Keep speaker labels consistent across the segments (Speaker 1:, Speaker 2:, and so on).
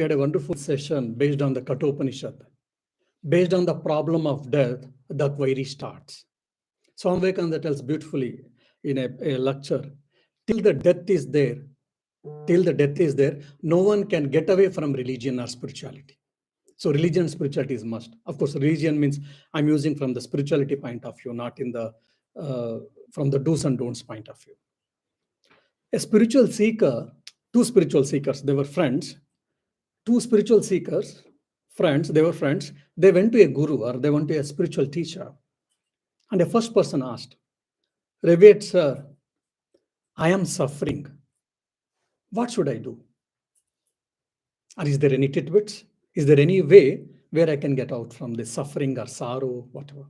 Speaker 1: We had a wonderful session based on the Kathopanishad. Based on the problem of death, the query starts. Swami Vivekananda tells beautifully in a lecture, till the death is there, till the death is there, no one can get away from religion or spirituality. So religion and spirituality is must. Of course, religion means I'm using from the spirituality point of view, not in the from the do's and don'ts point of view. A spiritual seeker, two spiritual seekers, they were friends. Two spiritual seekers, friends, they were friends. They went to a guru or they went to a spiritual teacher. And the first person asked, Revered sir, I am suffering. What should I do? Or is there any tidbits? Is there any way where I can get out from this suffering or sorrow, whatever?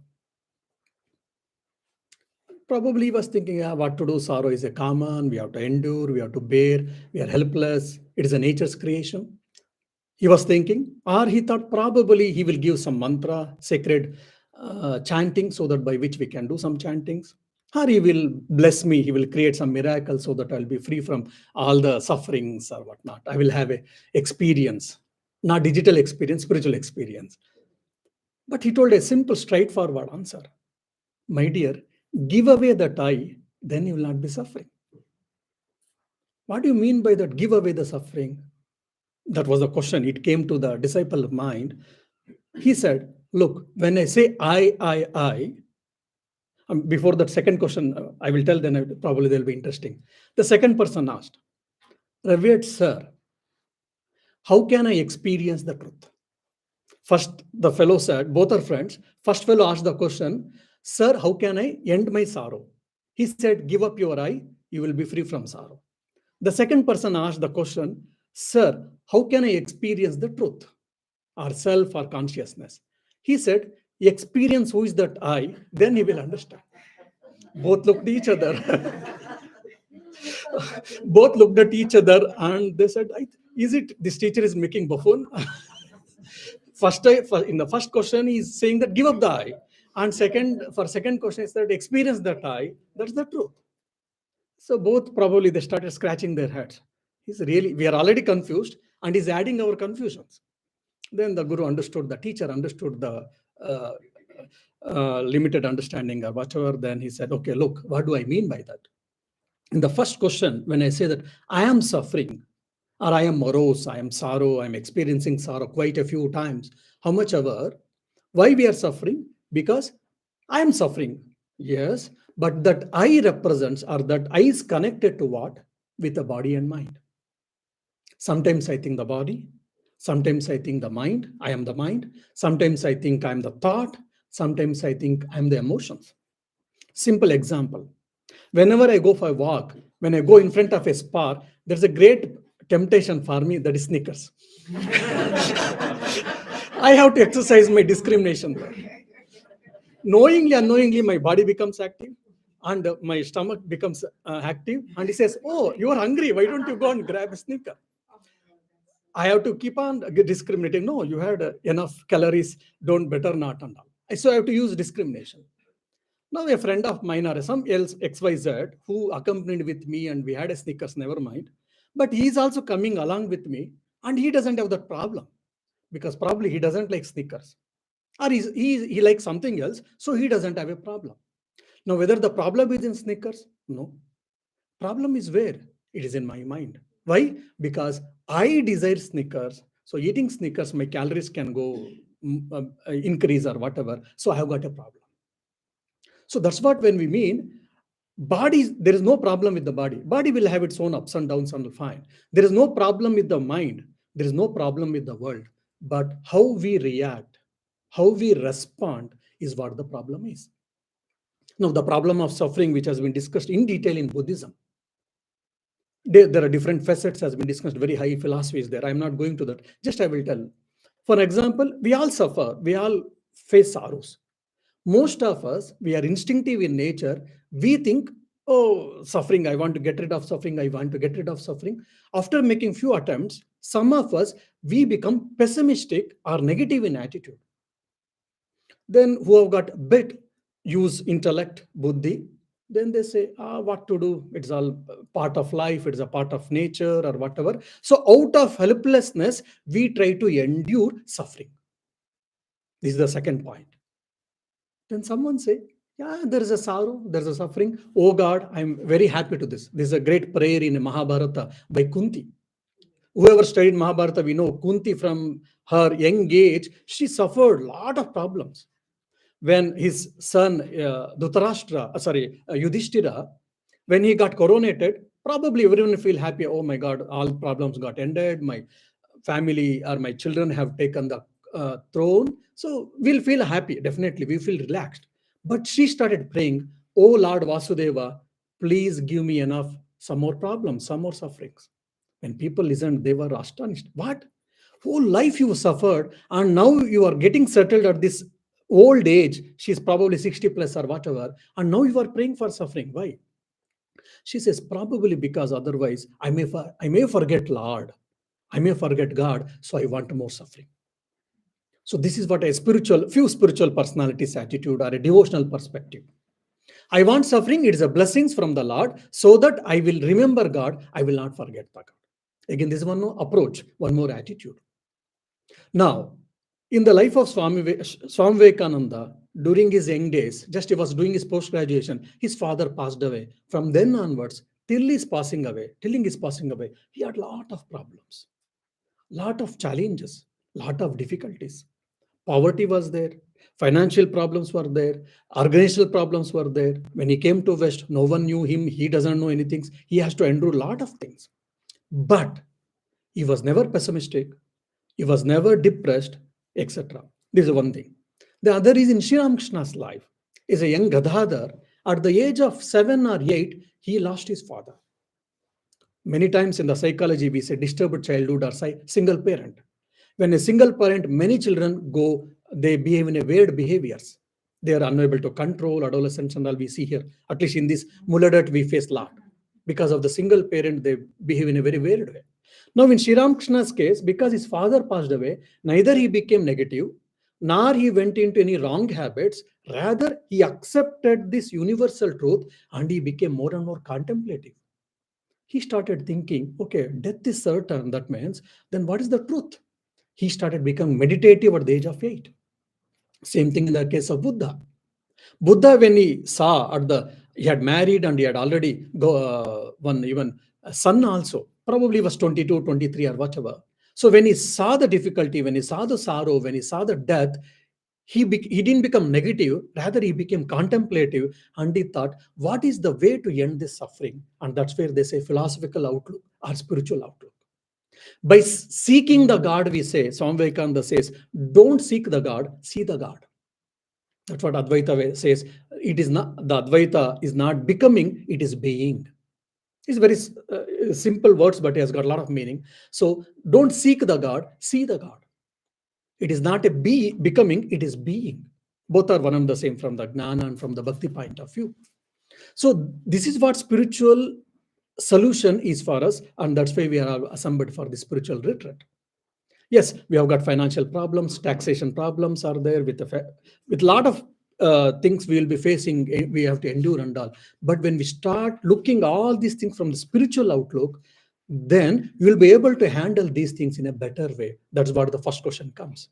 Speaker 1: Probably he was thinking, what to do? Sorrow is a common, we have to endure, we have to bear, we are helpless. It is a nature's creation. He was thinking, or he thought probably he will give some mantra, sacred chanting, so that by which we can do some chantings. Or he will bless me, he will create some miracle so that I'll be free from all the sufferings or whatnot. I will have a experience, not digital experience, spiritual experience. But he told a simple, straightforward answer. My dear, give away that I, then you will not be suffering. What do you mean by that? Give away the suffering. That was the question. It came to the disciple of mind. He said, look, when I say I, before that second question, I will tell, then probably they'll be interesting. The second person asked, Revered sir, how can I experience the truth? First, the fellow said, both are friends. First fellow asked the question, sir, how can I end my sorrow? He said, give up your I, you will be free from sorrow. The second person asked the question, sir, how can I experience the truth, or self, or consciousness? He said, experience who is that I, then he will understand. Both looked at each other. Both looked at each other and they said, is it this teacher is making buffoon? In the first question, he's saying that give up the I. And second question is that experience that I, that's the truth. So both probably they started scratching their heads. We are already confused and he's adding our confusions. Then the guru understood, the teacher understood the limited understanding or whatever. Then he said, okay, look, what do I mean by that? In the first question, when I say that I am suffering, or I am morose, I am sorrow, I'm experiencing sorrow quite a few times, how much ever, why we are suffering? Because I am suffering, yes, but that I represents, or that I is connected to what? With the body and mind. Sometimes I think the body, sometimes I think the mind, I am the mind, sometimes I think I'm the thought, sometimes I think I'm the emotions. Simple example. Whenever I go for a walk, when I go in front of a spa, there's a great temptation for me, that is Snickers. I have to exercise my discrimination there. Knowingly, unknowingly, my body becomes active and my stomach becomes active. And he says, oh, you are hungry. Why don't you go and grab a Snicker? I have to keep on discriminating. No, you had enough calories, don't better not and all. So I have to use discrimination. Now a friend of mine or some else XYZ who accompanied with me and we had a Snickers, never mind. But he is also coming along with me and he doesn't have that problem because probably he doesn't like Snickers or he likes something else. So he doesn't have a problem. Now, whether the problem is in Snickers? No. Problem is where? It is in my mind. Why? Because I desire Snickers. So eating Snickers, my calories can go increase or whatever. So I have got a problem. So that's what when we mean body, there is no problem with the body. Body will have its own ups and downs and fine. There is no problem with the mind. There is no problem with the world. But how we react, how we respond is what the problem is. Now, the problem of suffering, which has been discussed in detail in Buddhism, there are different facets, has been discussed, very high philosophy is there. I'm not going to that. Just I will tell. For example, we all suffer. We all face sorrows. Most of us, we are instinctive in nature. We think, oh, suffering, I want to get rid of suffering. I want to get rid of suffering. After making few attempts, some of us, we become pessimistic or negative in attitude. Then who have got bit, use intellect, buddhi, Then they say, what to do? It's all part of life, it's a part of nature or whatever. So out of helplessness, we try to endure suffering. This is the second point. Then someone say, yeah, there is a sorrow, there is a suffering. Oh God, I'm very happy to this. This is a great prayer in Mahabharata by Kunti. Whoever studied Mahabharata, we know Kunti from her young age, she suffered a lot of problems. When his son Yudhishthira, when he got coronated, probably everyone feel happy. Oh my God, all problems got ended. My family or my children have taken the throne. So we'll feel happy. Definitely, we feel relaxed. But she started praying, "Oh Lord Vasudeva, please give me enough, some more problems, some more sufferings." When people listened, they were astonished. What? Whole life you suffered, and now you are getting settled at this old age. She's probably 60 plus or whatever, and now you are praying for suffering. Why? She says, probably because otherwise I may forget Lord, I may forget God, so I want more suffering. So this is what few spiritual personalities attitude or a devotional perspective. I want suffering, it is a blessings from the Lord, so that I will remember God, I will not forget the God. Again, this is one more approach, one more attitude. Now, in the life of Swami Vivekananda, during his young days, just he was doing his post-graduation, his father passed away. From then onwards, till he's passing away, he had a lot of problems, lot of challenges, lot of difficulties. Poverty was there, financial problems were there, organizational problems were there. When he came to West, no one knew him, he doesn't know anything. He has to endure a lot of things. But he was never pessimistic, he was never depressed, etc. This is one thing. The other is in Sri Ramakrishna's life. Is a young Gadadhar. At the age of 7 or 8, he lost his father. Many times in the psychology, we say disturbed childhood or single parent. When a single parent, many children they behave in a weird behaviors. They are unable to control adolescents and all we see here. At least in this Muladat, we face a lot. Because of the single parent, they behave in a very weird way. Now, in Sri Ramakrishna's case, because his father passed away, neither he became negative, nor he went into any wrong habits. Rather, he accepted this universal truth and he became more and more contemplative. He started thinking, okay, death is certain. That means, then what is the truth? He started becoming meditative at the age of 8. Same thing in the case of Buddha. Buddha, when he saw he had married and he had already one even a son also, probably was 22, 23 or whatever. So when he saw the difficulty, when he saw the sorrow, when he saw the death, he didn't become negative, rather he became contemplative, and he thought, what is the way to end this suffering? And that's where they say philosophical outlook or spiritual outlook. By seeking the God, we say, Swami Vivekananda says, don't seek the God, see the God. That's what Advaita says. It is not, the Advaita is not becoming, it is being. It's very simple words, but it has got a lot of meaning. So don't seek the God, see the God. It is not a becoming, it is being. Both are one and the same from the Gnana and from the Bhakti point of view. So this is what spiritual solution is for us, and that's why we are assembled for the spiritual retreat. Yes, we have got financial problems, taxation problems are there with a lot of things we will be facing, we have to endure and all. But when we start looking all these things from the spiritual outlook, then you will be able to handle these things in a better way. That's what the first question comes.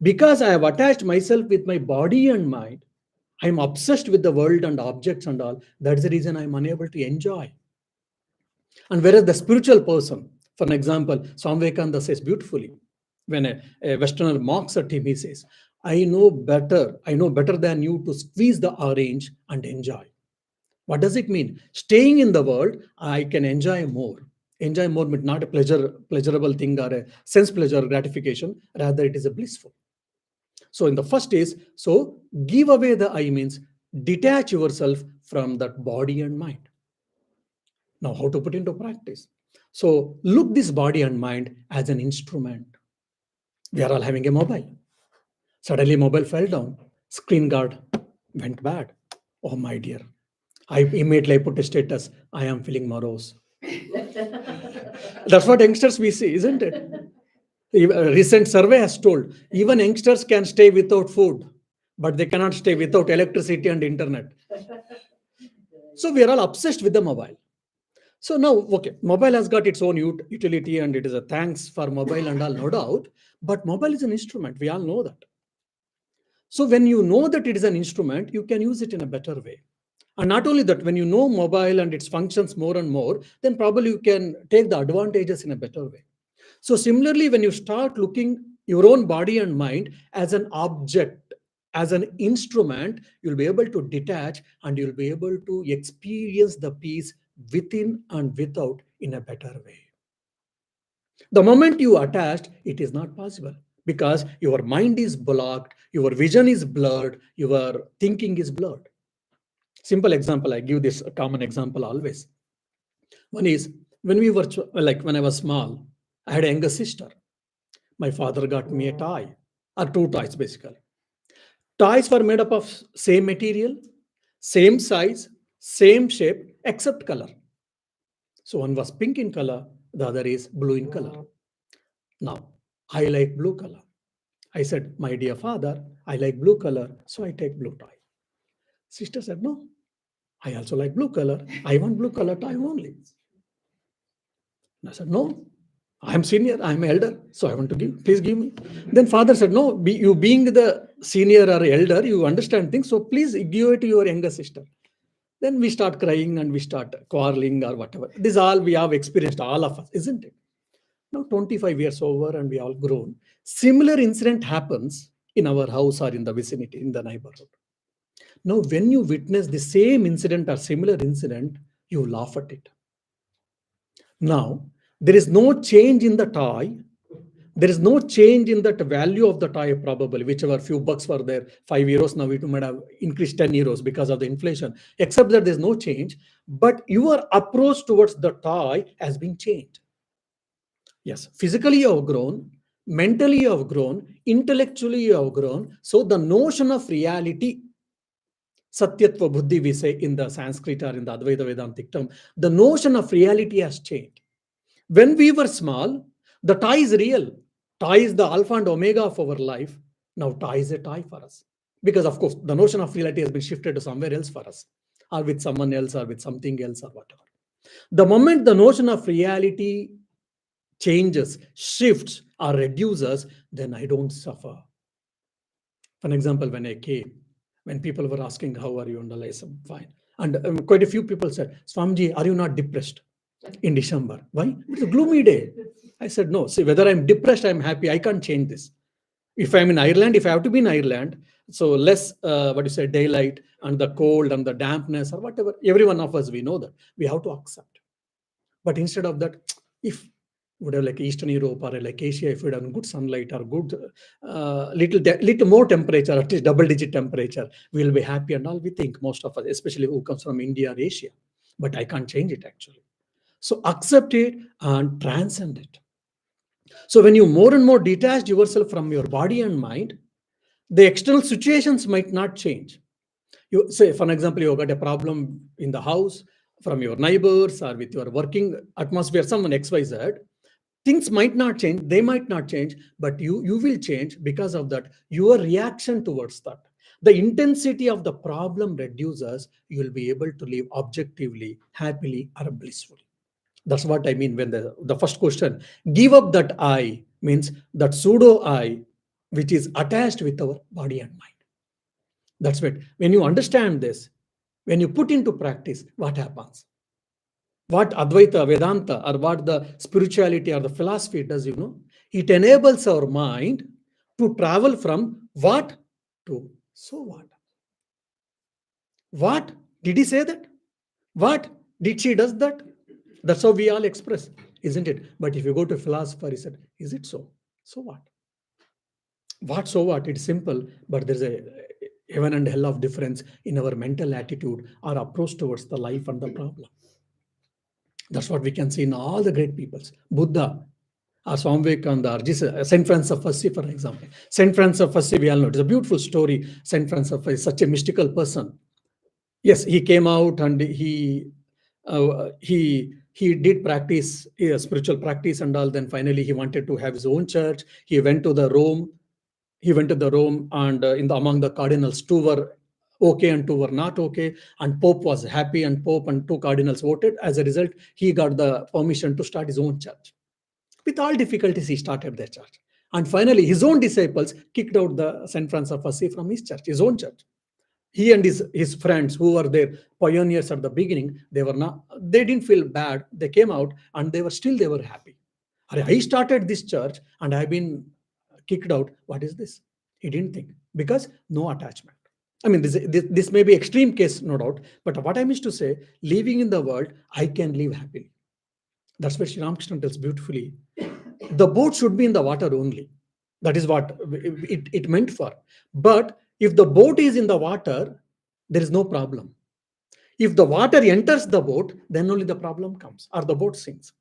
Speaker 1: Because I have attached myself with my body and mind, I'm obsessed with the world and objects and all. That's the reason I'm unable to enjoy. And whereas the spiritual person, for an example, Swami Vivekananda says beautifully, when a Westerner mocks at him, he says, I know better than you to squeeze the orange and enjoy. What does it mean? Staying in the world, I can enjoy more. Enjoy more means not a pleasurable thing or a sense pleasure gratification, rather it is a blissful. So in the first is, so give away the I means detach yourself from that body and mind. Now, how to put into practice? So look this body and mind as an instrument. We are all having a mobile. Suddenly mobile fell down. Screen guard went bad. Oh my dear. I immediately put a status, I am feeling morose. That's what youngsters we see, isn't it? A recent survey has told, even youngsters can stay without food, but they cannot stay without electricity and internet. So we are all obsessed with the mobile. So now, okay, mobile has got its own utility, and it is a thanks for mobile and all, no doubt. But mobile is an instrument. We all know that. So when you know that it is an instrument, you can use it in a better way. And not only that, when you know mobile and its functions more and more, then probably you can take the advantages in a better way. So similarly, when you start looking your own body and mind as an object, as an instrument, you'll be able to detach and you'll be able to experience the peace within and without in a better way. The moment you attached, it is not possible because your mind is blocked, your vision is blurred, your thinking is blurred. Simple example, I give this common example always. One is when we were when I was small, I had a younger sister. My father got me a toy, or two toys basically. Toys were made up of same material, same size, same shape, except color. So one was pink in color, the other is blue in color. Now, I like blue color. I said, my dear father, I like blue color, so I take blue toy. Sister said, no, I also like blue color. I want blue color toy only. And I said, no, I'm senior, I'm elder, so I want to give, please give me. Then father said, no, you being the senior or elder, you understand things, so please give it to your younger sister. Then we start crying and we start quarreling or whatever. This all we have experienced, all of us, isn't it? Now 25 years over and we all grown. Similar incident happens in our house or in the vicinity, in the neighborhood. Now, when you witness the same incident or similar incident, you laugh at it. Now, there is no change in the toy. There is no change in that value of the toy, probably, whichever few bucks were there, 5 euros, now it might have increased 10 euros because of the inflation, except that there's no change, but your approach towards the toy has been changed. Yes, physically you have grown, mentally you have grown, intellectually you have grown. So the notion of reality, Satyatva Buddhi, we say in the Sanskrit or in the Advaita Vedantic term, the notion of reality has changed. When we were small, the toy is real. Toy is the alpha and omega of our life. Now toy is a toy for us. Because of course, the notion of reality has been shifted to somewhere else for us, or with someone else, or with something else, or whatever. The moment the notion of reality changes, shifts, or reduces, then I don't suffer. For example, when I came, when people were asking, how are you? And I said, fine. And quite a few people said, Swamiji, are you not depressed in December? Why? It's a gloomy day. I said, no, see, whether I'm depressed, I'm happy. I can't change this. If I'm in Ireland, if I have to be in Ireland, so less, daylight and the cold and the dampness or whatever, every one of us, we know that. We have to accept. But instead of that, if would have like Eastern Europe or like Asia, if we have good sunlight or good little more temperature, at least double-digit temperature, we'll be happy and all. We think, most of us, especially who comes from India or Asia. But I can't change it actually. So accept it and transcend it. So when you more and more detach yourself from your body and mind, the external situations might not change. You say, for example, you got a problem in the house from your neighbors or with your working atmosphere, someone XYZ. Things might not change, they might not change, but you will change because of that. Your reaction towards that, the intensity of the problem reduces, you will be able to live objectively, happily, or blissfully. That's what I mean when the first question, give up that I, means that pseudo I, which is attached with our body and mind. That's what, when you understand this, when you put into practice, what happens? What Advaita, Vedanta, or what the spirituality or the philosophy does, it enables our mind to travel from what to so what. What? Did he say that? What? Did she does that? That's how we all express, isn't it? But if you go to a philosopher, he said, is it so? So what? What, so what? It's simple, but there's a heaven and hell of difference in our mental attitude or approach towards the life and the problem. That's what we can see in all the great peoples. Buddha, or Swami Vivekananda, or Saint Francis of Assisi, for example. Saint Francis of Assisi, we all know, it's a beautiful story. Saint Francis of Assisi is such a mystical person. Yes, he came out and he did practice spiritual practice and all. Then finally he wanted to have his own church. He went to the Rome. And among the cardinals, two were okay and two were not okay, and Pope was happy, and Pope and two cardinals voted. As a result, he got the permission to start his own church. With all difficulties, he started their church. And finally, his own disciples kicked out the St. Francis of Assisi from his church, his own church. He and his friends who were their pioneers at the beginning, they didn't feel bad. They came out and they were happy. I started this church and I've been kicked out. What is this? He didn't think, because no attachment. I mean, this may be extreme case, no doubt, but what I wish to say, living in the world, I can live happily. That's what Sri Ramakrishna tells beautifully. The boat should be in the water only. That is what it meant for. But if the boat is in the water, there is no problem. If the water enters the boat, then only the problem comes, or the boat sinks.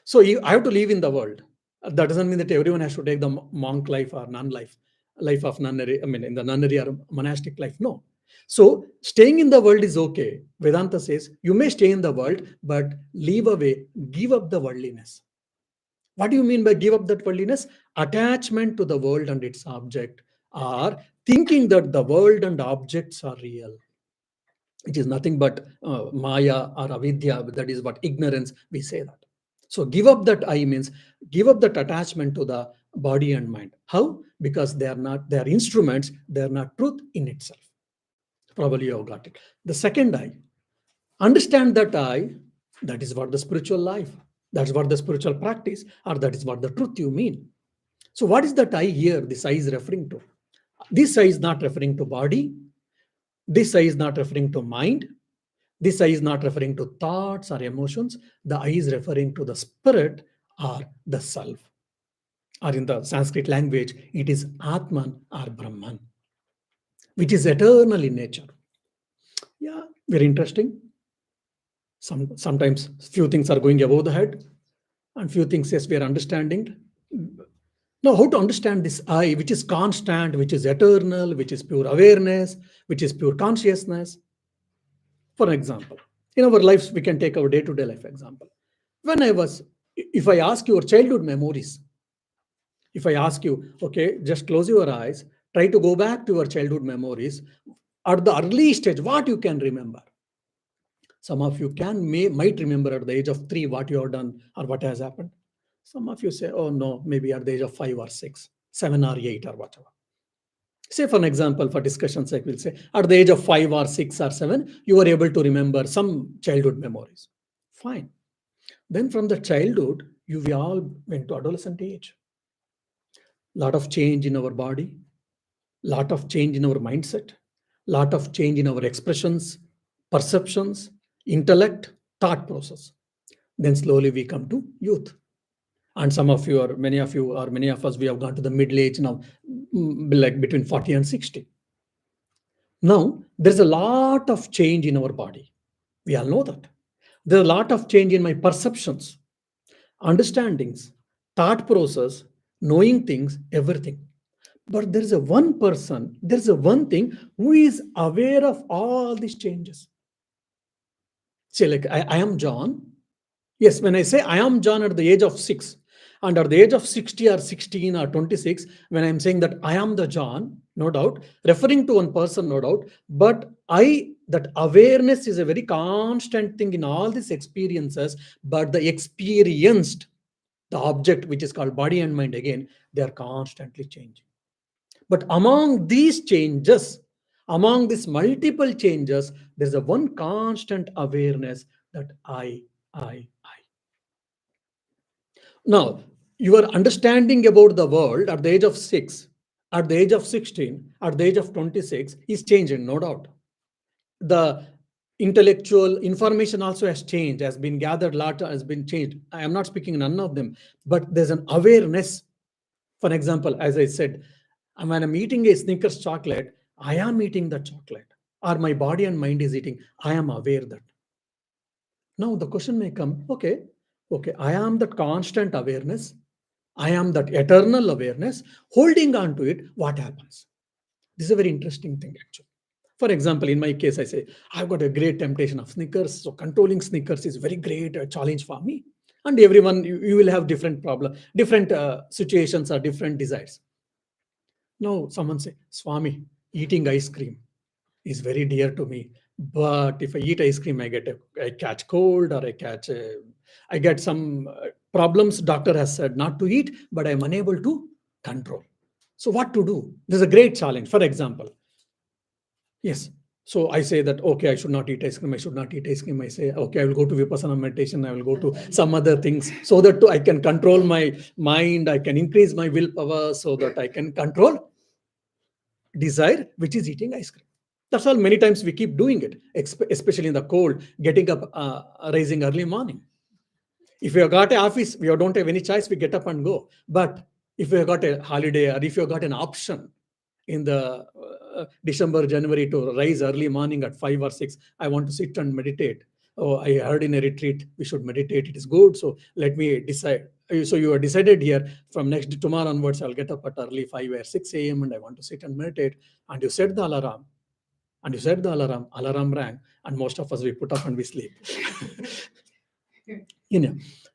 Speaker 1: So I have to live in the world. That doesn't mean that everyone has to take the monk life or nun life, life of nunnery, I mean, in the nunnery or monastic life. No. So staying in the world is okay. Vedanta says you may stay in the world, but leave away, give up the worldliness. What do you mean by give up that worldliness? Attachment to the world and its object, or thinking that the world and objects are real. It is nothing but maya or avidya. That is what ignorance, we say that. So give up that I means give up that attachment to the body and mind. How? Because they are instruments, they are not truth in itself. Probably you have got it. The second I, understand that I, that is what the spiritual life, that's what the spiritual practice, or that is what the truth you mean. So what is that I here? This I is referring to. This I is not referring to body. This I is not referring to mind. This I is not referring to thoughts or emotions. The I is referring to the spirit or the self. Or in the Sanskrit language, it is Atman or Brahman, which is eternal in nature. Yeah, very interesting. Sometimes few things are going above the head, and few things, yes, we are understanding. Now, how to understand this I, which is constant, which is eternal, which is pure awareness, which is pure consciousness? For example, in our lives, we can take our day-to-day life example. If I ask your childhood memories, if I ask you, okay, just close your eyes, try to go back to your childhood memories at the early stage, what you can remember. Some of you might remember at the age of 3 what you have done or what has happened. Some of you say, oh no, maybe at the age of 5 or 6, 7 or 8 or whatever. Say, for an example, for discussion sake, we'll say at the age of 5 or 6 or 7, you were able to remember some childhood memories. Fine. Then from the childhood, we all went to adolescent age. Lot of change in our body, lot of change in our mindset, lot of change in our expressions, perceptions, intellect, thought process. Then slowly we come to youth. And some of you, or many of you, or many of us, we have gone to the middle age now, like between 40 and 60. Now, there's a lot of change in our body. We all know that. There's a lot of change in my perceptions, understandings, thought process, knowing things, everything. But there's a one person, there's a one thing who is aware of all these changes. Say, like, I am John. Yes, when I say I am John at the age of 6, and at the age of 60 or 16 or 26, when I'm saying that I am the John, no doubt, referring to one person, no doubt, but that awareness is a very constant thing in all these experiences, but the experienced, the object, which is called body and mind, again, they are constantly changing. But among these changes, among these multiple changes, there's a one constant awareness that I. Now, your understanding about the world at the age of 6, at the age of 16, at the age of 26 is changing, no doubt. The intellectual information also has changed, has been gathered, lot has been changed. I am not speaking none of them, but there's an awareness. For example, as I said, when I'm eating a Snickers chocolate, I am eating the chocolate, or my body and mind is eating. I am aware that. Now the question may come, okay, I am that constant awareness. I am that eternal awareness. Holding on to it, what happens? This is a very interesting thing, actually. For example, in my case, I say, I've got a great temptation of Snickers. So controlling Snickers is very great challenge for me. And everyone, you will have different problems, different situations or different desires. Now, someone say, Swami, eating ice cream. is very dear to me. But if I eat ice cream, I catch cold, or I get some problems. Doctor has said not to eat, but I'm unable to control. So what to do? There's a great challenge. For example, yes. So I say that, okay, I should not eat ice cream. I should not eat ice cream. I say, okay, I will go to Vipassana meditation. I will go to some other things so that I can control my mind. I can increase my willpower so that I can control desire, which is eating ice cream. That's all. Many times we keep doing it, especially in the cold, getting up, rising early morning. If we have got an office, we don't have any choice, we get up and go. But if we have got a holiday, or if you have got an option in the December, January to rise early morning at 5 or 6, I want to sit and meditate. Oh, I heard in a retreat we should meditate. It is good. So let me decide. So you are decided here, from next tomorrow onwards, I'll get up at early 5 or 6 a.m. and I want to sit and meditate. And you set the alarm. Alarm rang, and most of us, we put up and we sleep.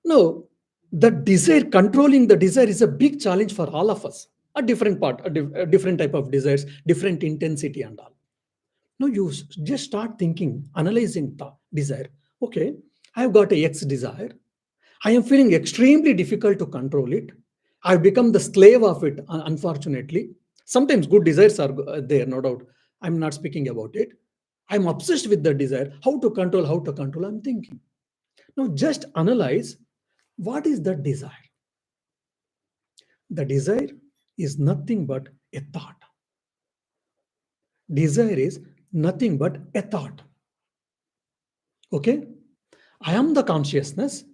Speaker 1: No, the desire, controlling the desire is a big challenge for all of us. A different part, a different type of desires, different intensity and all. No, you just start thinking, analyzing the desire. Okay, I've got a X desire. I am feeling extremely difficult to control it. I've become the slave of it, unfortunately. Sometimes good desires are there, no doubt. I'm not speaking about it. I'm obsessed with the desire. How to control, I'm thinking. Now just analyze, what is the desire? The desire is nothing but a thought. Desire is nothing but a thought. Okay? I am the consciousness,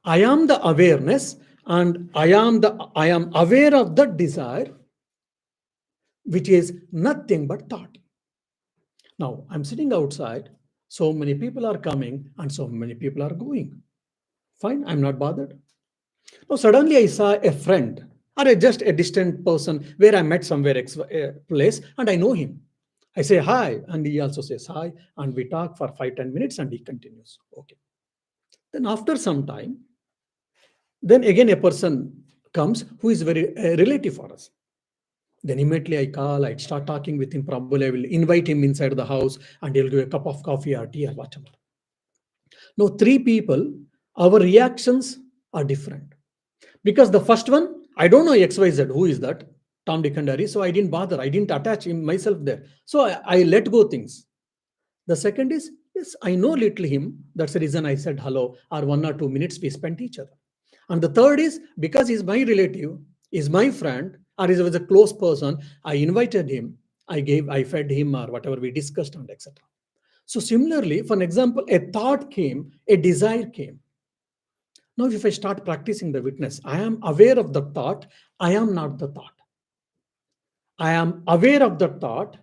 Speaker 1: I am the awareness, and I am aware of the desire, which is nothing but thought. Now, I'm sitting outside, so many people are coming and so many people are going. Fine, I'm not bothered. Now, suddenly I saw a friend, or just a distant person where I met somewhere place, and I know him. I say hi, and he also says hi, and we talk for 5-10 minutes, and he continues. Okay. Then after some time, then again a person comes who is very relative for us. Then immediately I call, I start talking with him. Probably I will invite him inside the house, and he'll give a cup of coffee or tea or whatever. Now, 3 people, our reactions are different. Because the first one, I don't know XYZ, who is that? Tom, Dick, and Harry. So I didn't bother. I didn't attach myself there. So I let go things. The second is, yes, I know little him. That's the reason I said hello, or 1 or 2 minutes we spent each other. And the third is, because he's my relative, is my friend, or he was a close person, I invited him, I fed him, or whatever we discussed, and etc. So similarly, for an example, a thought came, a desire came. Now, if I start practicing the witness, I am aware of the thought, I am not the thought. I am aware of the thought,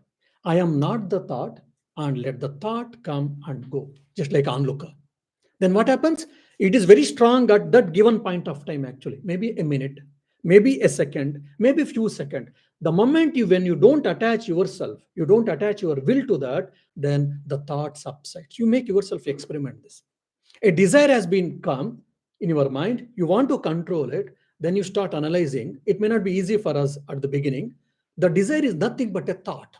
Speaker 1: I am not the thought, and let the thought come and go, just like onlooker. Then what happens? It is very strong at that given point of time, actually. Maybe a minute, maybe a second, maybe a few seconds. The moment when you don't attach yourself, you don't attach your will to that, then the thought subsides. You make yourself experiment this. A desire has been come in your mind, you want to control it, then you start analyzing. It may not be easy for us at the beginning. The desire is nothing but a thought.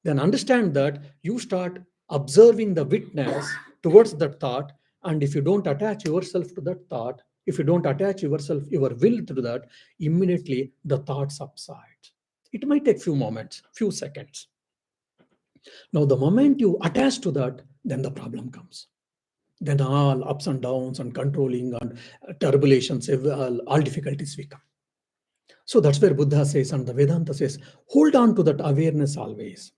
Speaker 1: Then understand that you start observing the witness towards that thought, and if you don't attach yourself to that thought, if you don't attach yourself, your will to that, immediately the thought subsides. It might take few moments, few seconds. Now, the moment you attach to that, then the problem comes. Then all ups and downs and controlling and turbulations, all difficulties will come. So that's where Buddha says, and the Vedanta says, hold on to that awareness always.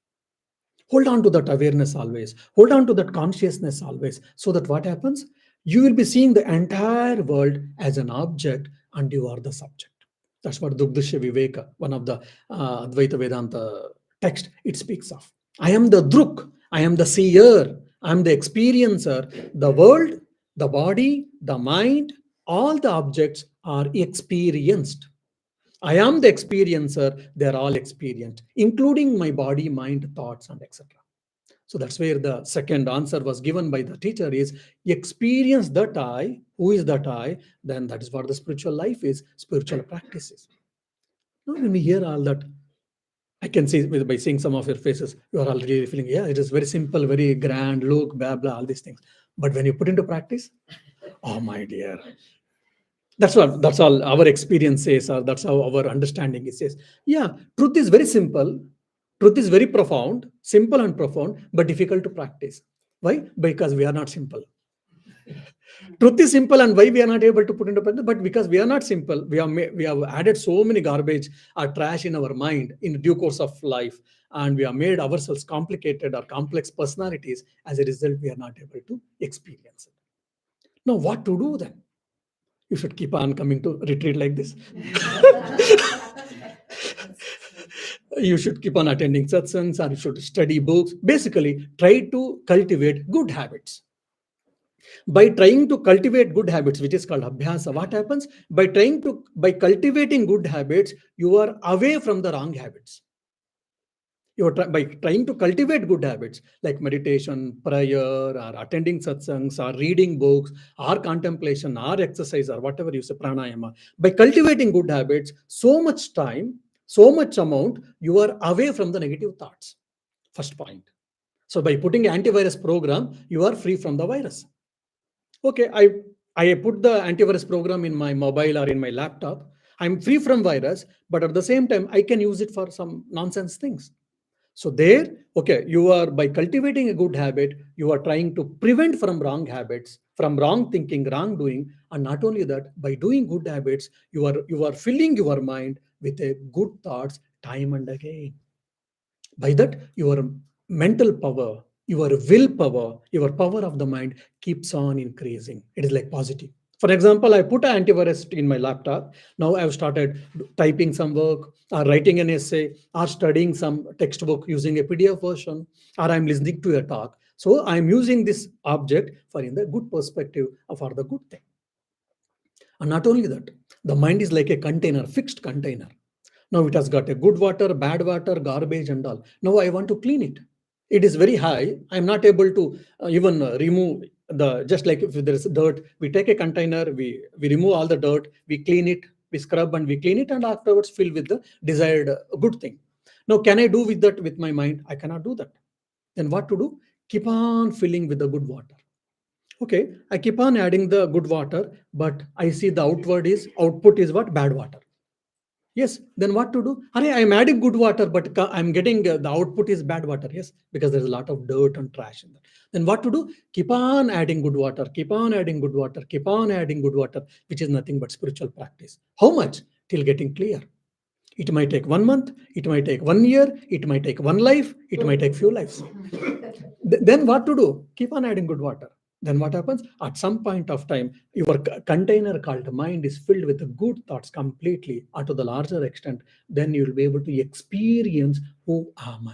Speaker 1: Hold on to that awareness always. Hold on to that consciousness always. So that what happens? You will be seeing the entire world as an object, and you are the subject. That's what Dugdhya Viveka, one of the Advaita Vedanta text, it speaks of. I am the Druk, I am the seer, I am the experiencer. The world, the body, the mind, all the objects are experienced. I am the experiencer, they're all experienced, including my body, mind, thoughts, and etc. So that's where the second answer was given by the teacher is, experience that I, who is that I, then that is what the spiritual life is, spiritual practices. Now when we hear all that, I can see by seeing some of your faces, you are already feeling, yeah, it is very simple, very grand, look, blah, blah, all these things. But when you put into practice, oh my dear, that's all our experience says, or that's how our understanding is says. Yeah, truth is very simple, truth is very profound, simple and profound, but difficult to practice. Why? Because we are not simple. Truth is simple, and why we are not able to put into practice? But because we are not simple, we have added so many garbage or trash in our mind in due course of life, and we have made ourselves complicated or complex personalities. As a result, we are not able to experience it. Now, what to do then? You should keep on coming to retreat like this. You should keep on attending satsangs, or you should study books. Basically, try to cultivate good habits. By trying to cultivate good habits, which is called abhyasa, what happens? By cultivating good habits, you are away from the wrong habits. By trying to cultivate good habits like meditation, prayer, or attending satsangs, or reading books, or contemplation, or exercise, or whatever you say, pranayama. By cultivating good habits, so much time, so much amount, you are away from the negative thoughts. First point. So by putting antivirus program, you are free from the virus. Okay, I put the antivirus program in my mobile or in my laptop. I'm free from virus, but at the same time, I can use it for some nonsense things. So there, okay, you are, by cultivating a good habit, you are trying to prevent from wrong habits, from wrong thinking, wrong doing. And not only that, by doing good habits, you are filling your mind with a good thoughts time and again. By that, your mental power, your willpower, your power of the mind keeps on increasing. It is like positive. For example, I put an antivirus in my laptop. Now I've started typing some work, or writing an essay, or studying some textbook using a PDF version, or I'm listening to a talk. So I'm using this object for in the good perspective or for the good thing. And not only that, the mind is like a container, fixed container. Now it has got a good water, bad water, garbage and all. Now I want to clean it. It is very high. I'm not able to even remove the, just like if there's dirt, we take a container, we remove all the dirt, we clean it, we scrub and we clean it, and afterwards fill with the desired good thing. Now, can I do with that with my mind? I cannot do that. Then what to do? Keep on filling with the good water. Okay, I keep on adding the good water, but I see the output is what? Bad water. Yes, then what to do? Hurry, I'm adding good water, but I'm getting the output is bad water. Yes, because there's a lot of dirt and trash in that. Then what to do? Keep on adding good water, keep on adding good water, keep on adding good water, which is nothing but spiritual practice. How much? Till getting clear. It might take 1 month, it might take 1 year, it might take one life, it might take few lives. Then what to do? Keep on adding good water. Then what happens? At some point of time, your container called mind is filled with the good thoughts completely, or to the larger extent. Then you will be able to experience who am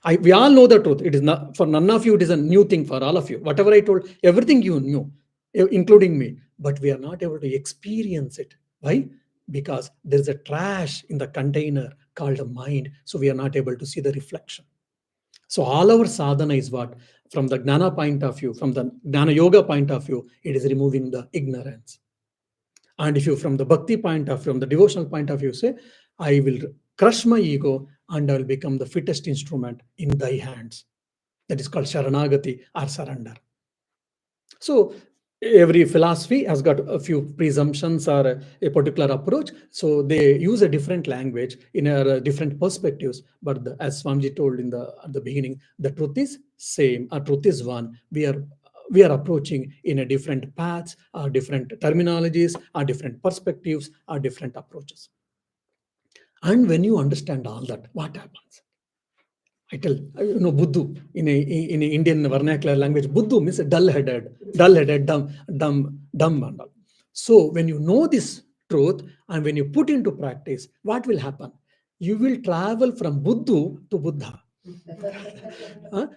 Speaker 1: I. We all know the truth. It is not for none of you. It is a new thing for all of you. Whatever I told, everything you knew, including me. But we are not able to experience it. Why? Because there is a trash in the container called mind. So we are not able to see the reflection. So all our sadhana is what? From the Gnana point of view, from the Gnana Yoga point of view, it is removing the ignorance. And if you, from the Bhakti point of view, from the devotional point of view, say, I will crush my ego and I will become the fittest instrument in thy hands. That is called Sharanagati or surrender. So every philosophy has got a few presumptions or a particular approach. So they use a different language in a different perspectives. But as Swamiji told at the beginning, the truth is same. Our truth is one. We are approaching in a different paths, or different terminologies, or different perspectives, or different approaches. And when you understand all that, what happens? I tell, Buddhu in a Indian vernacular language, Buddhu means dull-headed, dumb and all. So when you know this truth and when you put into practice, what will happen? You will travel from Buddhu to Buddha.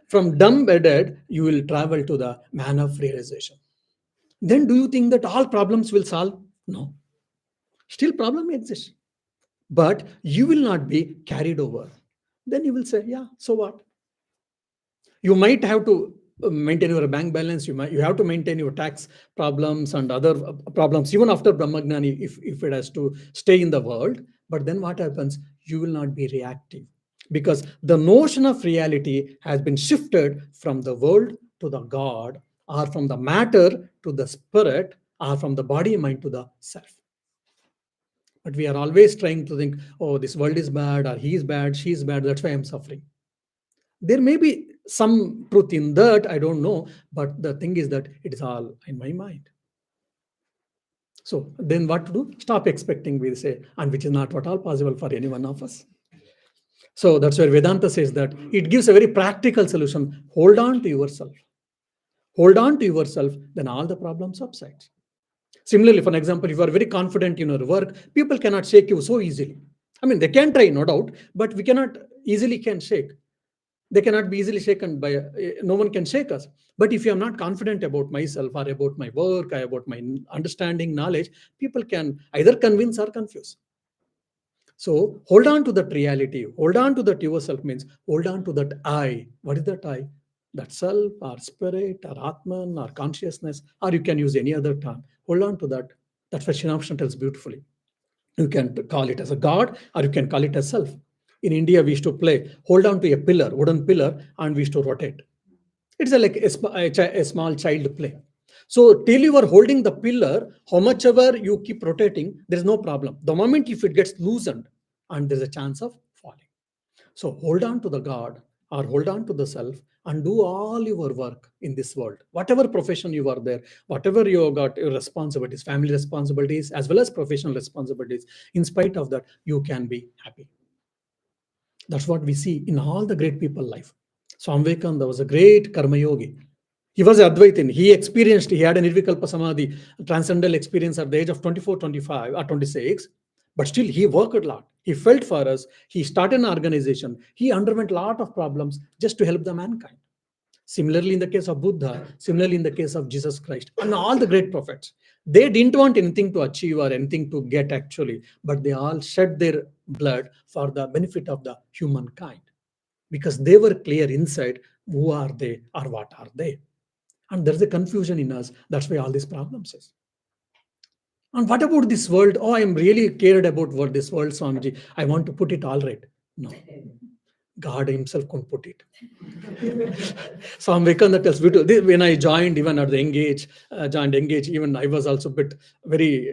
Speaker 1: From dumb-headed, you will travel to the man of realization. Then do you think that all problems will solve? No. Still problem exists. But you will not be carried over. Then you will say, yeah, so what? You might have to maintain your bank balance. You have to maintain your tax problems and other problems, even after Brahmagnani, if it has to stay in the world. But then what happens? You will not be reactive. because the notion of reality has been shifted from the world to the God, or from the matter to the spirit, or from the body mind to the self. But we are always trying to think, oh, this world is bad, or he is bad, she is bad, that's why I'm suffering. There may be some truth in that, I don't know, but the thing is that it is all in my mind. So then what to do? Stop expecting, we say, and which is not at all possible for any one of us. So that's where Vedanta says that it gives a very practical solution. Hold on to yourself. Hold on to yourself, then all the problems subside. Similarly, for example, if you are very confident in your work, people cannot shake you so easily. I mean, they can try, no doubt, but we cannot easily can shake. They cannot be easily shaken by, no one can shake us. But if you am not confident about myself or about my work, or about my understanding, knowledge, people can either convince or confuse. So hold on to that reality. Hold on to that yourself means hold on to that I. What is that I? That self or spirit or Atman or consciousness, or you can use any other term. Hold on to that. That's what Shantivratananda tells beautifully. You can call it as a God, or you can call it as self. In India, we used to play, hold on to a pillar, wooden pillar, and we used to rotate. It's like a small child play. So till you are holding the pillar, how much ever you keep rotating, there is no problem. The moment if it gets loosened, and there's a chance of falling. So hold on to the God, or hold on to the self, and do all your work in this world. Whatever profession you are there, whatever you got your responsibilities, family responsibilities, as well as professional responsibilities, in spite of that, you can be happy. That's what we see in all the great people life. Swami Vivekananda was a great karma yogi. He was Advaitin. He had an Nirvikalpa Samadhi, transcendental experience at the age of 24, 25, or 26. But still, he worked a lot. He felt for us. He started an organization. He underwent a lot of problems just to help the mankind. Similarly, in the case of Buddha, similarly in the case of Jesus Christ, and all the great prophets, they didn't want anything to achieve or anything to get actually, but they all shed their blood for the benefit of the humankind, because they were clear inside who are they or what are they. And there's a confusion in us. That's why all these problems is. And what about this world? Oh, I am really cared about what this world, Swamiji. I want to put it all right. No, God himself couldn't put it. Swami Vivekananda tells beautiful. When I joined, even at the Engage, even I was also a bit very,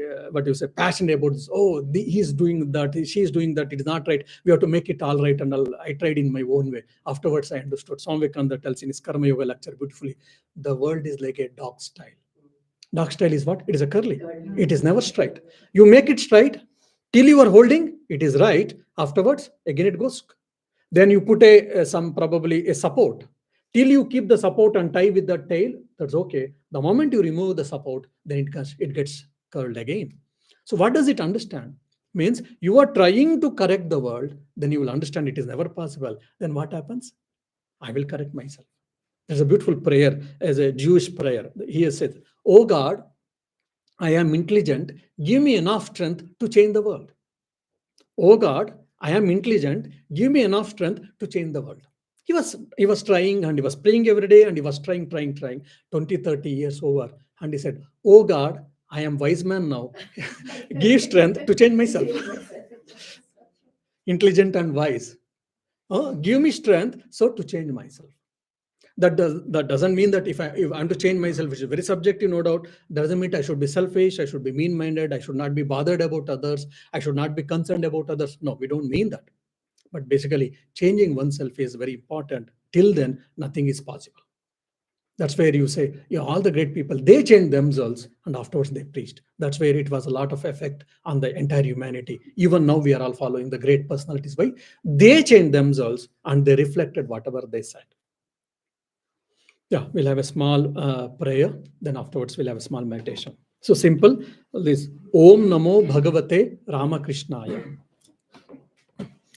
Speaker 1: passionate about this. Oh, he's doing that, she's doing that. It is not right. We have to make it all right. And I tried in my own way. Afterwards, I understood. Swami Vivekananda tells in his Karma Yoga lecture beautifully, the world is like a dog style. Dog style is what? It is a curly. It is never straight. You make it straight till you are holding. It is right. Afterwards, again it goes. Then you put some probably a support. Till you keep the support and tie with the tail, that's okay. The moment you remove the support, then it gets curled again. So what does it understand? Means you are trying to correct the world, then you will understand it is never possible. Then what happens? I will correct myself. There's a beautiful prayer as a Jewish prayer. He said, "Oh God, I am intelligent. Give me enough strength to change the world. Oh God, I am intelligent. Give me enough strength to change the world." He was trying, and he was praying every day, and he was trying 20, 30 years over. And he said, "Oh God, I am wise man now. Give strength to change myself." Intelligent and wise. Give me strength so to change myself. That doesn't mean that if I'm to change myself, which is very subjective, no doubt, doesn't mean I should be selfish, I should be mean-minded, I should not be bothered about others, I should not be concerned about others. No, we don't mean that. But basically, changing oneself is very important. Till then, nothing is possible. That's where you say, all the great people, they changed themselves, and afterwards they preached. That's where it was a lot of effect on the entire humanity. Even now, we are all following the great personalities. Why? They changed themselves, and they reflected whatever they said. Yeah, we'll have a small prayer. Then afterwards, we'll have a small meditation. So simple, this Om Namo Bhagavate Ramakrishnaya.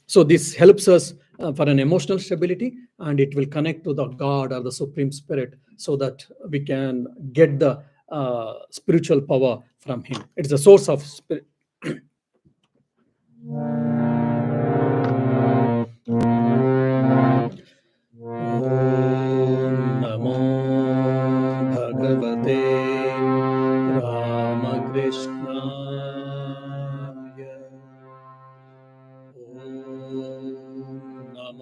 Speaker 1: So this helps us for an emotional stability, and it will connect to the God or the Supreme Spirit, so that we can get the spiritual power from Him. It's the source of spirit. Om Namo Bhagavate Ramakrishnaya. Om Namo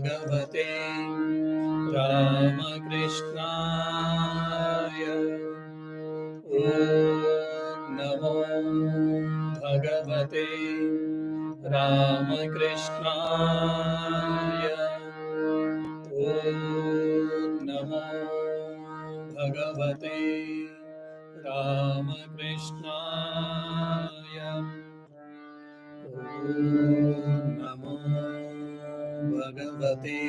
Speaker 1: Bhagavate Ramakrishnaaya. Om Namo Bhagavate Ramakrishnaaya. Om Namo Bhagavate Ramakrishnaaya. Om Namo Bhagavate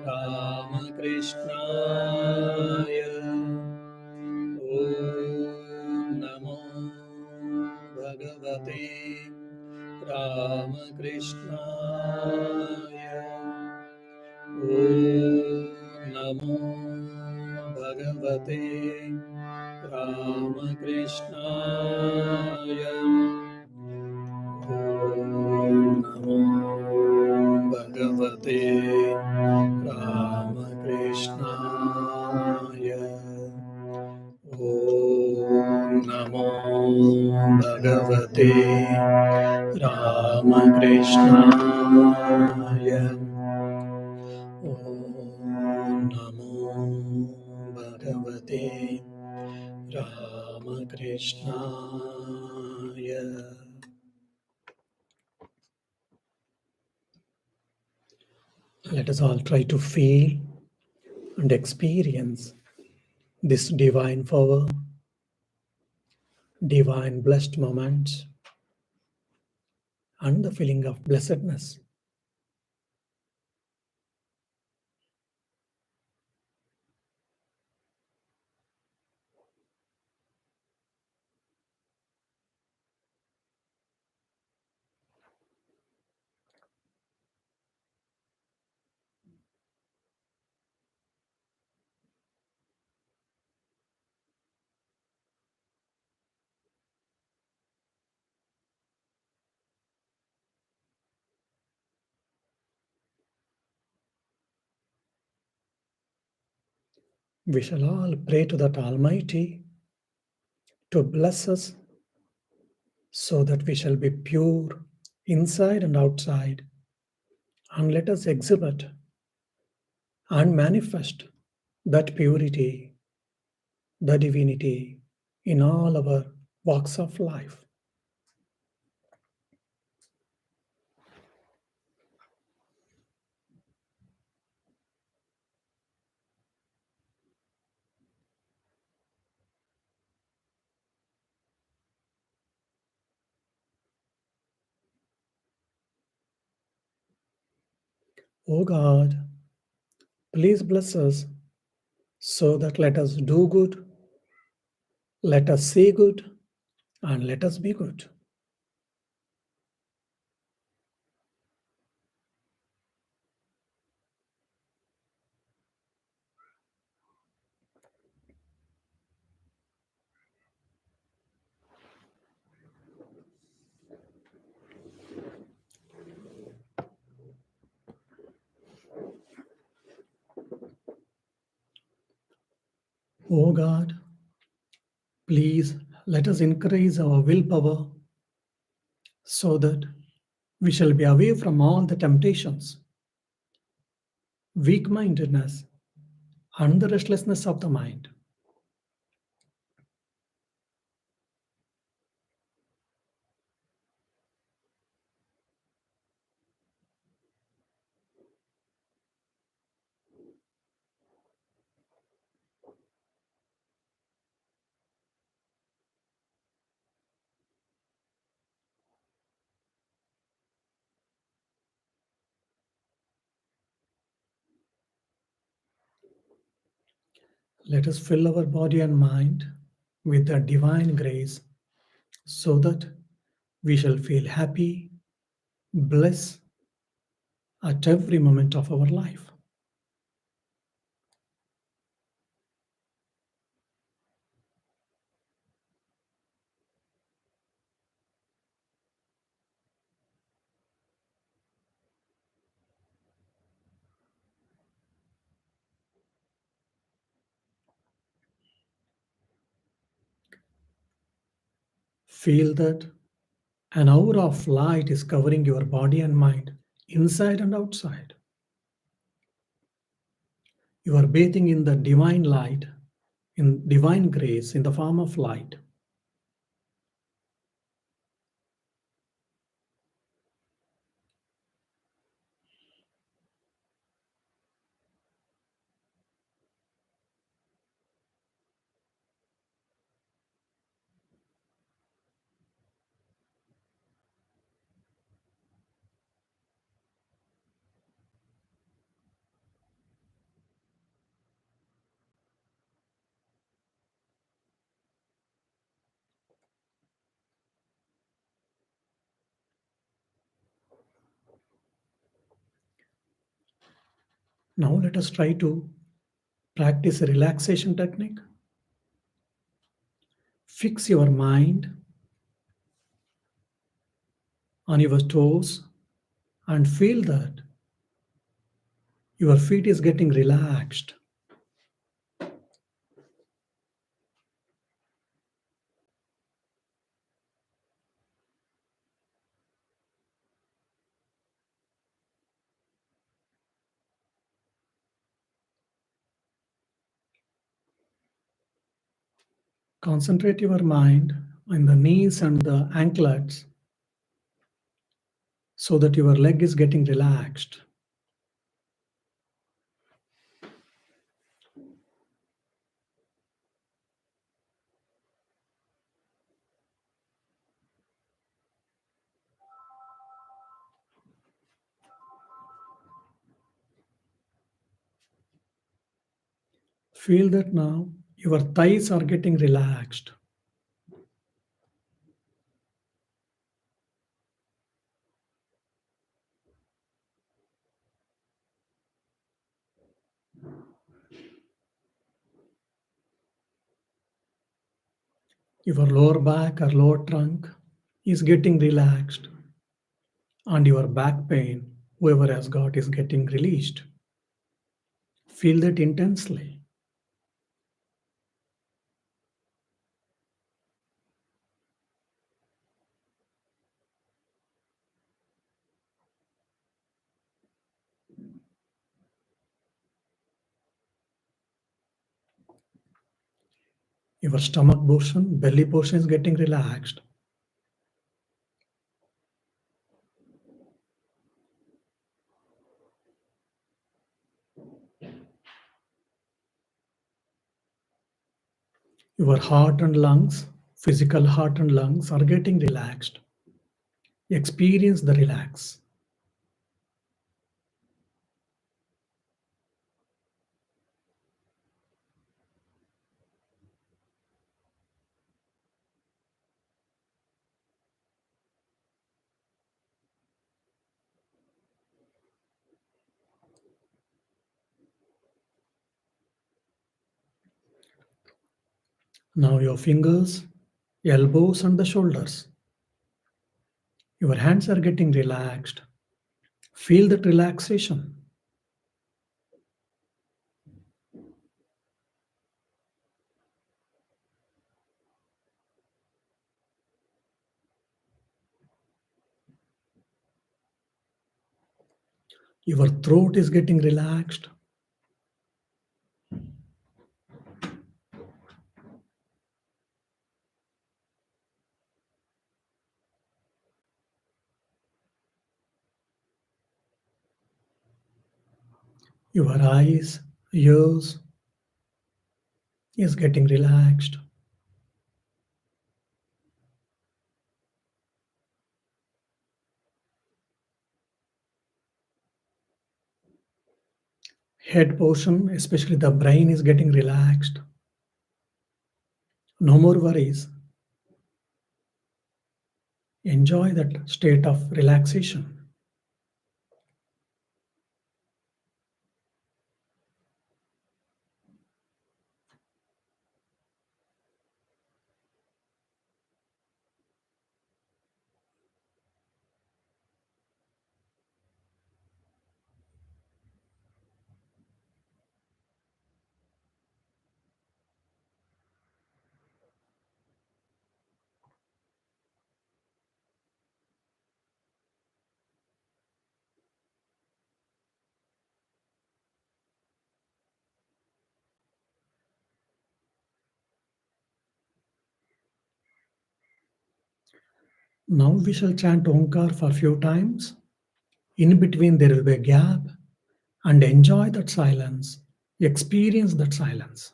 Speaker 1: Ramakrishnaaya. Om Namo Bhagavate Ramakrishnaaya. Om Namo Bhagavate Ramakrishnaaya. Om Namo Bhagavate Ramakrishnaaya. Om Namo Bhagavate Ramakrishnaaya. Om Namo Bhagavate Ramakrishnaaya. Let us all try to feel and experience this divine power, divine blessed moments, and the feeling of blessedness. We shall all pray to that Almighty to bless us so that we shall be pure inside and outside, and let us exhibit and manifest that purity, the divinity in all our walks of life. O God, please bless us so that let us do good, let us say good, and let us be good. O God, please let us increase our willpower so that we shall be away from all the temptations, weak-mindedness, and the restlessness of the mind. Let us fill our body and mind with the divine grace so that we shall feel happy, bliss at every moment of our life. Feel that an aura of light is covering your body and mind, inside and outside. You are bathing in the divine light, in divine grace, in the form of light. Now let us try to practice a relaxation technique. Fix your mind on your toes and feel that your feet is getting relaxed. Concentrate your mind on the knees and the anklets so that your leg is getting relaxed. Feel that now your thighs are getting relaxed. Your lower back or lower trunk is getting relaxed, and your back pain, whoever has got, is getting released. Feel that intensely. Your stomach portion, belly portion is getting relaxed. Your heart and lungs, physical heart and lungs, are getting relaxed. Experience the relax. Now your fingers, elbows, and the shoulders. Your hands are getting relaxed. Feel that relaxation. Your throat is getting relaxed. Your eyes, ears is getting relaxed. Head portion, especially the brain, is getting relaxed. No more worries. Enjoy that state of relaxation. Now we shall chant Omkar for a few times. In between, there will be a gap, and enjoy that silence. Experience that silence.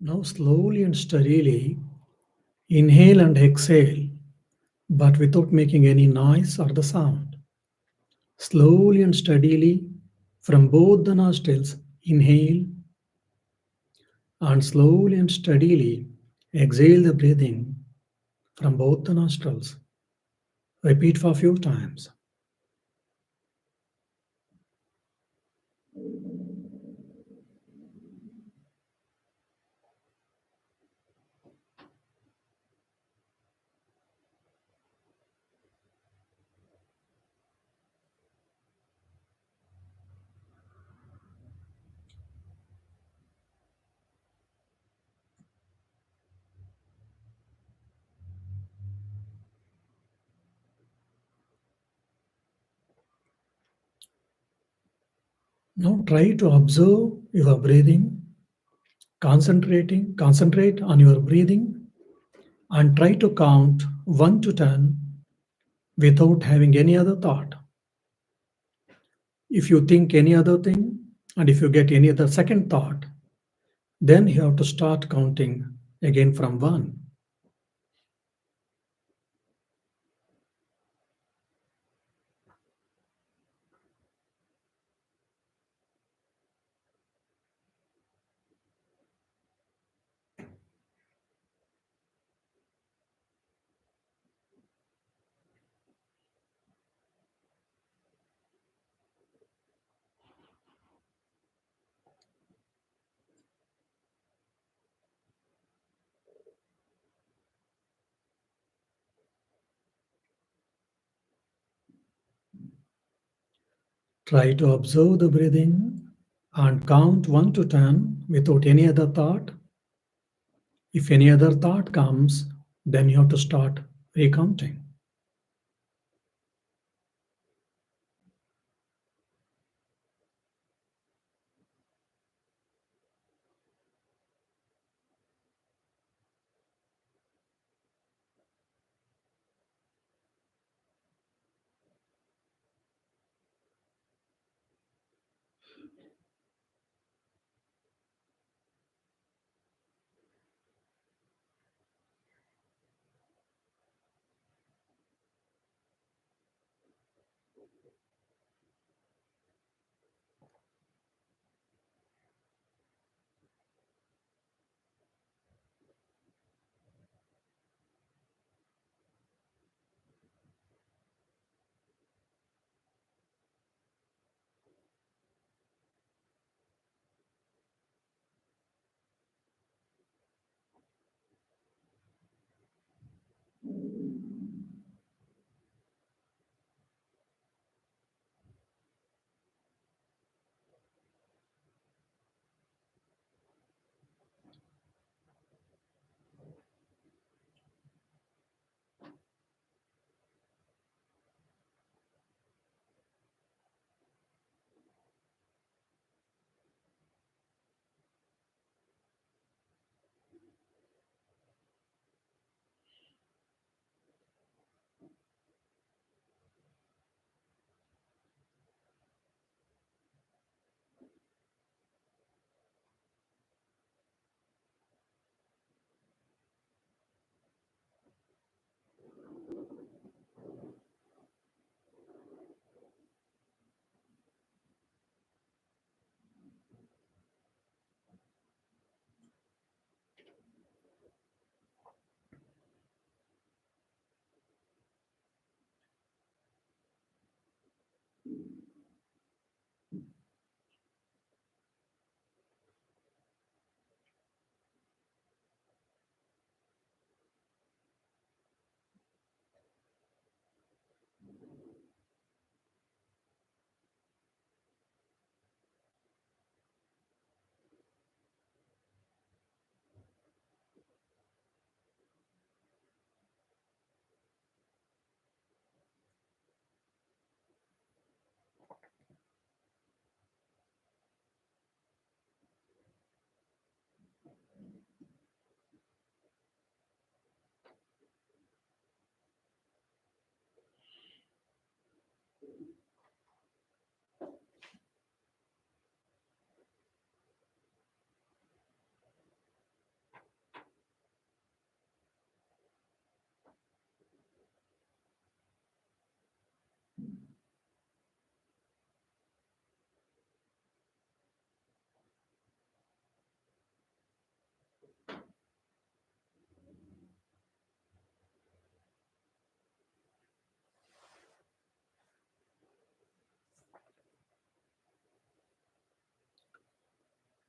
Speaker 1: Now, slowly and steadily, inhale and exhale, but without making any noise or the sound. Slowly and steadily, from both the nostrils, inhale, and slowly and steadily, exhale the breathing from both the nostrils. Repeat for a few times. Now try to observe your breathing, concentrate on your breathing, and try to count 1 to 10 without having any other thought. If you think any other thing, and if you get any other second thought, then you have to start counting again from 1. Try to observe the breathing and count 1 to 10 without any other thought. If any other thought comes, then you have to start recounting.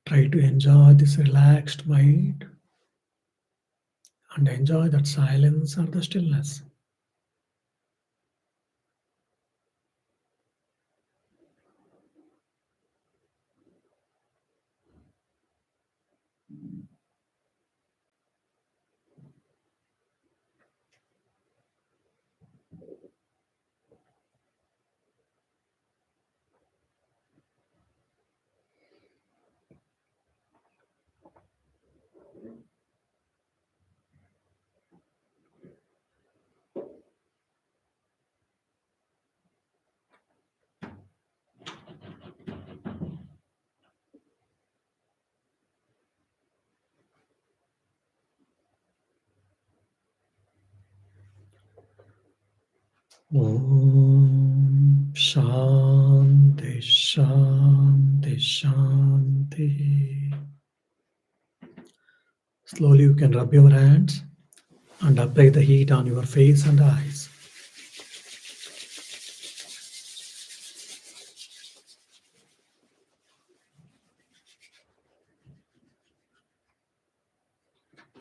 Speaker 1: Try to enjoy this relaxed mind and enjoy that silence and the stillness. Om Shanti Shanti Shanti. Slowly you can rub your hands and apply the heat on your face and eyes.